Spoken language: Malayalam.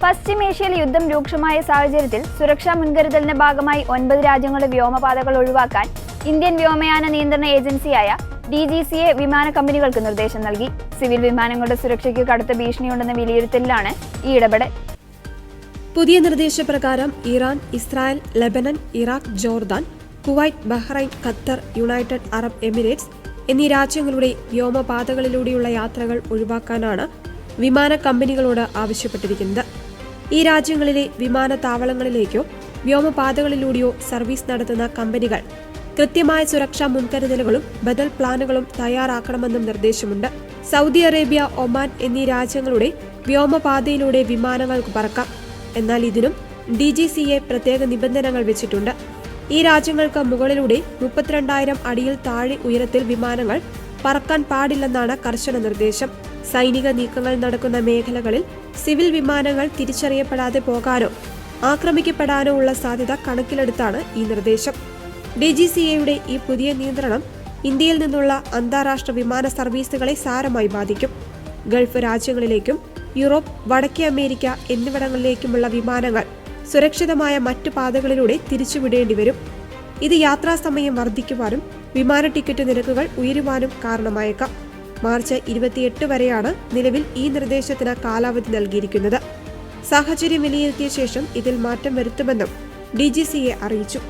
പശ്ചിമേഷ്യയിൽ യുദ്ധം രൂക്ഷമായ സാഹചര്യത്തിൽ സുരക്ഷാ മുൻകരുതലിന്റെ ഭാഗമായി 9 രാജ്യങ്ങളുടെ വ്യോമപാതകൾ ഒഴിവാക്കാൻ ഇന്ത്യൻ വ്യോമയാന നിയന്ത്രണ ഏജൻസിയായ DGCA വിമാന കമ്പനികൾക്ക് നിർദ്ദേശം നൽകി. സിവിൽ വിമാനങ്ങളുടെ സുരക്ഷയ്ക്ക് കടുത്ത ഭീഷണിയുണ്ടെന്ന വിലയിരുത്തലിലാണ് ഈ ഇടപെടൽ. പുതിയ നിർദ്ദേശപ്രകാരം Iran, Israel, Lebanon, Iraq, Jordan, Kuwait, Bahrain, Qatar, United Arab Emirates എന്നീ രാജ്യങ്ങളുടെ വ്യോമപാതകളിലൂടെയുള്ള യാത്രകൾ ഒഴിവാക്കാനാണ് വിമാന കമ്പനികളോട് ആവശ്യപ്പെട്ടിരിക്കുന്നത്. ഈ രാജ്യങ്ങളിലെ വിമാനത്താവളങ്ങളിലേക്കോ വ്യോമപാതകളിലൂടെയോ സർവീസ് നടത്തുന്ന കമ്പനികൾ കൃത്യമായ സുരക്ഷാ മുൻകരുതലുകളും ബദൽ പ്ലാനുകളും തയ്യാറാക്കണമെന്നും നിർദ്ദേശമുണ്ട്. സൗദി അറേബ്യ, ഒമാൻ എന്നീ രാജ്യങ്ങളുടെ വ്യോമപാതയിലൂടെ വിമാനങ്ങൾക്ക് പറക്കാം. എന്നാൽ ഇതിനും DGCA പ്രത്യേക നിബന്ധനകൾ വെച്ചിട്ടുണ്ട്. ഈ രാജ്യങ്ങൾക്ക് മുകളിലൂടെ 32,000 അടിയിൽ താഴെ ഉയരത്തിൽ വിമാനങ്ങൾ പറക്കാൻ പാടില്ലെന്നാണ് കർശന നിർദ്ദേശം. സൈനിക നീക്കങ്ങൾ നടക്കുന്ന മേഖലകളിൽ സിവിൽ വിമാനങ്ങൾ തിരിച്ചറിയപ്പെടാതെ പോകാനോ ആക്രമിക്കപ്പെടാനോ ഉള്ള സാധ്യത കണക്കിലെടുത്താണ് ഈ നിർദ്ദേശം. DGCAയുടെ ഈ പുതിയ നിയന്ത്രണം ഇന്ത്യയിൽ നിന്നുള്ള അന്താരാഷ്ട്ര വിമാന സർവീസുകളെ സാരമായി ബാധിക്കും. ഗൾഫ് രാജ്യങ്ങളിലേക്കും യൂറോപ്പ്, വടക്കേ അമേരിക്ക എന്നിവിടങ്ങളിലേക്കുമുള്ള വിമാനങ്ങൾ സുരക്ഷിതമായ മറ്റു പാതകളിലൂടെ തിരിച്ചുവിടേണ്ടി വരും. ഇത് യാത്രാസമയം വർദ്ധിക്കുവാനും വിമാന ടിക്കറ്റ് നിരക്കുകൾ ഉയരുവാനും കാരണമായേക്കാം. മാർച്ച് 28 വരെയാണ് നിലവിൽ ഈ നിർദ്ദേശത്തിന് കാലാവധി നൽകിയിരിക്കുന്നത്. സാഹചര്യം വിലയിരുത്തിയ ശേഷം ഇതിൽ മാറ്റം വരുത്തുമെന്നും DGCA അറിയിച്ചു.